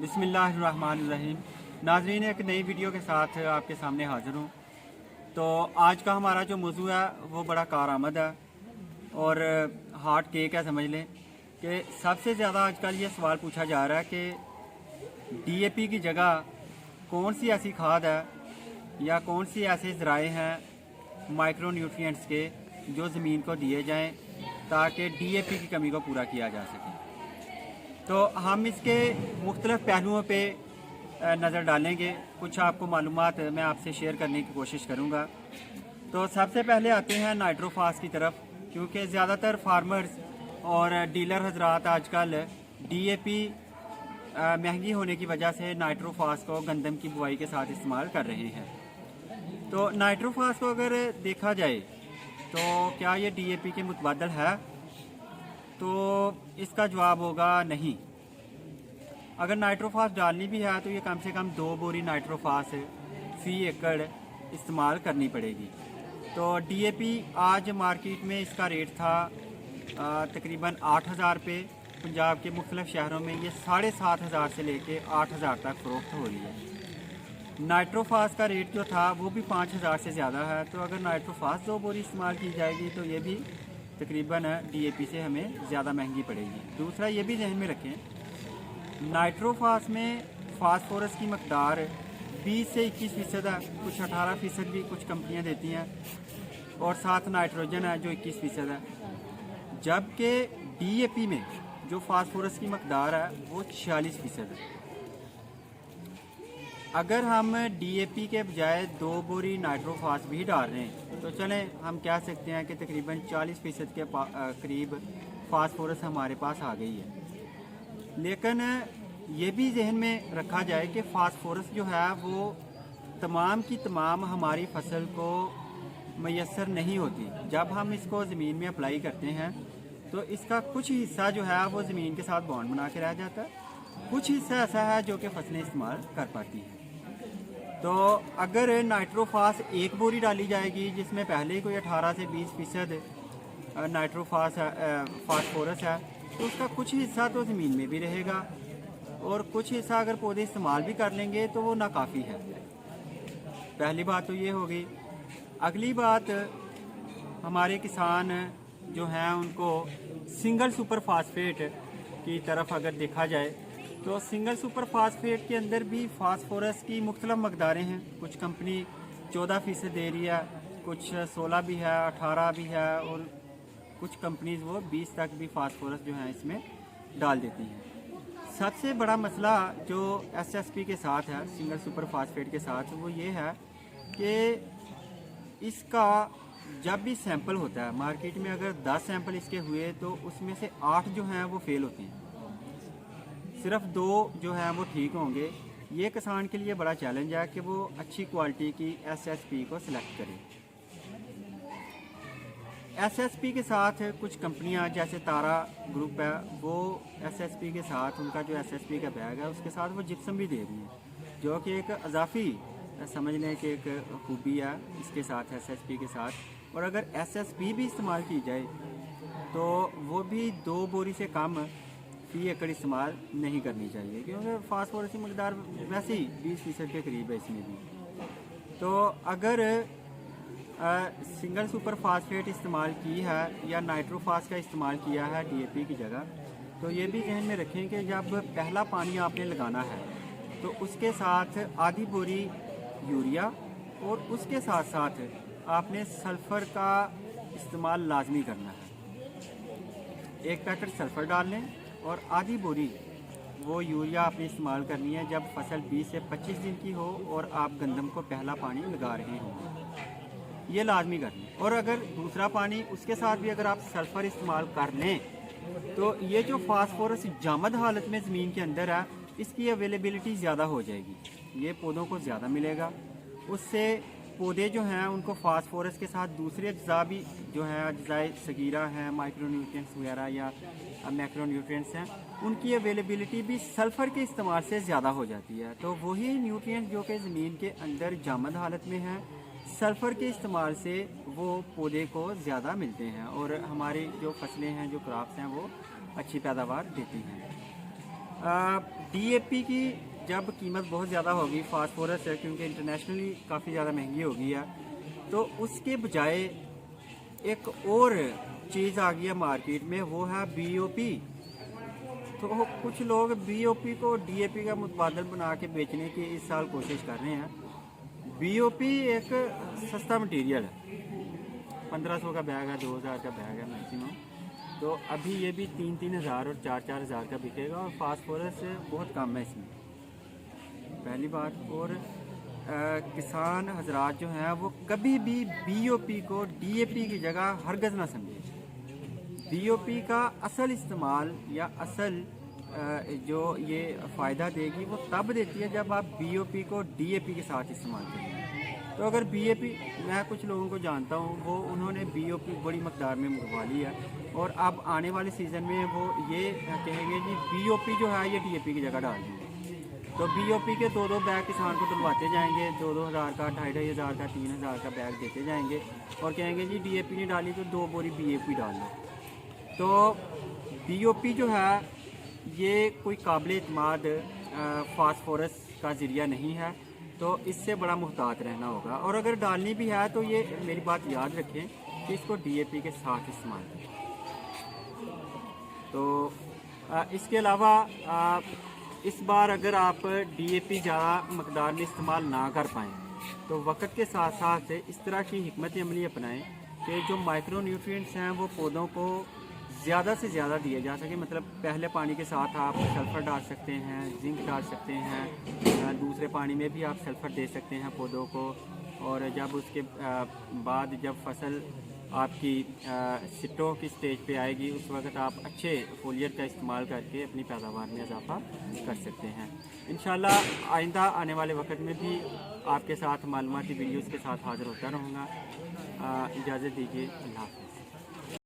बिस्मिल्लाहिर्रहमानिर्रहीम। नाज़रीन, एक नई वीडियो के साथ आपके सामने हाज़िर हूँ। तो आज का हमारा जो मौजू है वो बड़ा कारआमद है और हार्ट केक है, समझ लें कि सबसे ज़्यादा आजकल ये सवाल पूछा जा रहा है कि डीएपी की जगह कौन सी ऐसी खाद है या कौन सी ऐसे ज़राए हैं माइक्रो न्यूट्रिएंट्स के जो ज़मीन को दिए जाएँ ताकि डीएपी की कमी को पूरा किया जा सके। तो हम इसके मुख्तलिफ़ पहलुओं पे नज़र डालेंगे। कुछ आपको मालूमात मैं आपसे शेयर करने की कोशिश करूँगा। तो सबसे पहले आते हैं नाइट्रोफास की तरफ, क्योंकि ज़्यादातर फार्मर्स और डीलर हजरात आजकल डीएपी महंगी होने की वजह से नाइट्रोफास को गंदम की बुआई के साथ इस्तेमाल कर रहे हैं। तो नाइट्रोफास को अगर देखा जाए तो क्या ये डीएपी के मुतबादल है? तो इसका जवाब होगा नहीं। अगर नाइट्रोफास डालनी भी है तो ये कम से कम 2 बोरी नाइट्रोफास फी एकड़ इस्तेमाल करनी पड़ेगी। तो डीएपी आज मार्केट में इसका रेट था तकरीबन 8,000 रुपये। पंजाब के मुख्तलिफ शहरों में ये 7,500 से लेके 8,000 तक फ़रोख्त हो रही है। नाइट्रोफास का रेट जो था वो भी 5,000 से ज़्यादा है। तो अगर नाइट्रोफास 2 बोरी इस्तेमाल की जाएगी तो ये भी तकरीबन डीएपी से हमें ज़्यादा महंगी पड़ेगी। दूसरा ये भी जहन में रखें, नाइट्रोफास में फास्फोरस की मकदार 20 से 21% है, कुछ 18% भी कुछ कंपनियां देती हैं, और साथ नाइट्रोजन है जो 21% है। जबकि डीएपी में जो फास्फोरस की मकदार है वो 46% है। अगर हम डीएपी के बजाय 2 बोरी नाइट्रोफास भी डाल रहे हैं तो चलें हम कह सकते हैं कि तकरीबन 40% के करीब फास्फोरस हमारे पास आ गई है। लेकिन ये भी जहन में रखा जाए कि फास्फोरस जो है वो तमाम की तमाम हमारी फसल को मैसर नहीं होती। जब हम इसको ज़मीन में अप्लाई करते हैं तो इसका कुछ हिस्सा जो है वो ज़मीन के साथ बॉन्ड बना के रह जाता है, कुछ हिस्सा ऐसा है जो कि फसलें इस्तेमाल कर पाती हैं। तो अगर नाइट्रोफास 1 बोरी डाली जाएगी जिसमें पहले ही कोई 18 से 20% नाइट्रोफास फास्फोरस है, तो उसका कुछ हिस्सा तो ज़मीन में भी रहेगा और कुछ हिस्सा अगर पौधे इस्तेमाल भी कर लेंगे तो वो नाकाफ़ी है। पहली बात तो ये होगी। अगली बात, हमारे किसान जो हैं उनको सिंगल सुपर फास्फेट की तरफ अगर देखा जाए तो सिंगल सुपर फास्फेट के अंदर भी फास्फोरस की मुख्तलिफ मकदारें हैं। कुछ कंपनी 14% दे रही है, कुछ 16 भी है, 18 भी है, और कुछ कंपनीज वो 20 तक भी फास्फोरस जो है इसमें डाल देती हैं। सबसे बड़ा मसला जो एसएसपी के साथ है, सिंगल सुपर फास्फेट के साथ, वो ये है कि इसका जब भी सैंपल होता है मार्केट में, अगर 10 सैंपल इसके हुए तो उसमें से 8 जो हैं वो फेल होते हैं, सिर्फ 2 जो हैं वो ठीक होंगे। ये किसान के लिए बड़ा चैलेंज है कि वो अच्छी क्वालिटी की एसएसपी को सिलेक्ट करे। एसएसपी के साथ कुछ कंपनियां जैसे तारा ग्रुप है, वो एसएसपी के साथ उनका जो एसएसपी का बैग है उसके साथ वो जिप्सम भी दे रही है, जो कि एक अजाफी समझ लें कि एक खूबी है इसके साथ, एसएसपी के साथ। और अगर एसएसपी भी इस्तेमाल की जाए तो वो भी 2 बोरी से कम फी एकड़ इस्तेमाल नहीं करनी चाहिए, क्योंकि फास्फोरस की मकदार वैसे ही 20% के करीब है इसमें भी। तो अगर सिंगल सुपर फास्फेट इस्तेमाल की है या नाइट्रोफास का इस्तेमाल किया है डीएपी की जगह, तो ये भी ध्यान में रखें कि जब पहला पानी आपने लगाना है तो उसके साथ आधी बोरी यूरिया और उसके साथ साथ आपने सल्फ़र का इस्तेमाल लाजमी करना है। 1 पैकेट सल्फ़र डाल लें और आधी बोरी वो यूरिया आपने इस्तेमाल करनी है जब फसल 20 से 25 दिन की हो और आप गंदम को पहला पानी लगा रहे हों, ये लाजमी करनी है। और अगर दूसरा पानी उसके साथ भी अगर आप सल्फ़र इस्तेमाल कर लें तो ये जो फास्फोरस जामद हालत में ज़मीन के अंदर है, इसकी अवेलेबिलिटी ज़्यादा हो जाएगी, ये पौधों को ज़्यादा मिलेगा। उससे पौधे जो हैं उनको फास्फोरस के साथ दूसरे अज्जा भी जो हैं, अज्जाए सगीरा हैं, माइक्रो न्यूट्रिएंट्स वगैरह या मैक्रो न्यूट्रिएंट्स हैं, उनकी अवेलेबिलिटी भी सल्फ़र के इस्तेमाल से ज़्यादा हो जाती है। तो वही न्यूट्रिएंट्स जो कि ज़मीन के अंदर जामद हालत में हैं, सल्फ़र के इस्तेमाल से वो पौधे को ज़्यादा मिलते हैं और हमारी जो फसलें हैं, जो क्रॉप्स हैं, वो अच्छी पैदावार देती हैं। डीएपी की जब कीमत बहुत ज़्यादा होगी फास्फोरस है, क्योंकि इंटरनेशनली काफ़ी ज़्यादा महंगी हो गई है, तो उसके बजाय एक और चीज़ आ गई है मार्केट में, वो है बीओपी। तो कुछ लोग बीओपी को डीएपी का मुतबादल बना के बेचने की इस साल कोशिश कर रहे हैं। बीओपी एक सस्ता मटेरियल है, 1500 का बैग है, 2000 का बैग है मैक्सिमम। तो अभी ये भी 3-3 हज़ार और 4-4 हज़ार का बिकेगा, और फास्फोरस बहुत कम है इसमें, पहली बात। और किसान हजरात जो हैं वो कभी भी बीओपी को डीएपी की जगह हरगज़ ना समझें। बीओपी का असल इस्तेमाल या असल जो ये फ़ायदा देगी वो तब देती है जब आप बीओपी को डीएपी के साथ इस्तेमाल करें। तो अगर बीएपी, मैं कुछ लोगों को जानता हूँ वो उन्होंने बीओपी बड़ी मकदार में मंगवा ली है, और अब आने वाले सीज़न में वो ये कहेंगे जी बीओपी जो है ये डीएपी की जगह डाल देंगे। तो बीओपी के 2-2 बैग किसान को डलवाते जाएंगे, 2-2 हज़ार का, 2,500 हज़ार का, 3 हज़ार का बैग देते जाएंगे, और कहेंगे जी डीएपी नहीं डाली तो 2 बोरी बीओपी डाल लो। तो बीओपी जो है ये कोई काबिल एतमाद फास्फोरस का ज़रिया नहीं है, तो इससे बड़ा मुहतात रहना होगा। और अगर डालनी भी है तो ये मेरी बात याद रखें कि इसको डीएपी के साथ इस्तेमाल करें। तो इसके अलावा इस बार अगर आप डीएपी ज़्यादा मकदार में इस्तेमाल ना कर पाएँ तो वक्त के साथ साथ इस तरह की हिकमत अमली अपनाएं कि जो माइक्रो न्यूट्रिएंट्स हैं वो पौधों को ज़्यादा से ज़्यादा दिए जा सके। मतलब पहले पानी के साथ आप सल्फ़र डाल सकते हैं, जिंक डाल सकते हैं, दूसरे पानी में भी आप सल्फ़र दे सकते हैं पौधों को। और जब उसके बाद जब फसल आपकी सिट्टों की स्टेज पे आएगी उस वक्त आप अच्छे फोलियर का इस्तेमाल करके अपनी पैदावार में इजाफा कर सकते हैं। इंशाल्लाह आइंदा आने वाले वक्त में भी आपके साथ मालूमाती वीडियोज़ के साथ हाज़िर होता रहूँगा। इजाज़त दीजिए, अल्लाह हाफ़िज़।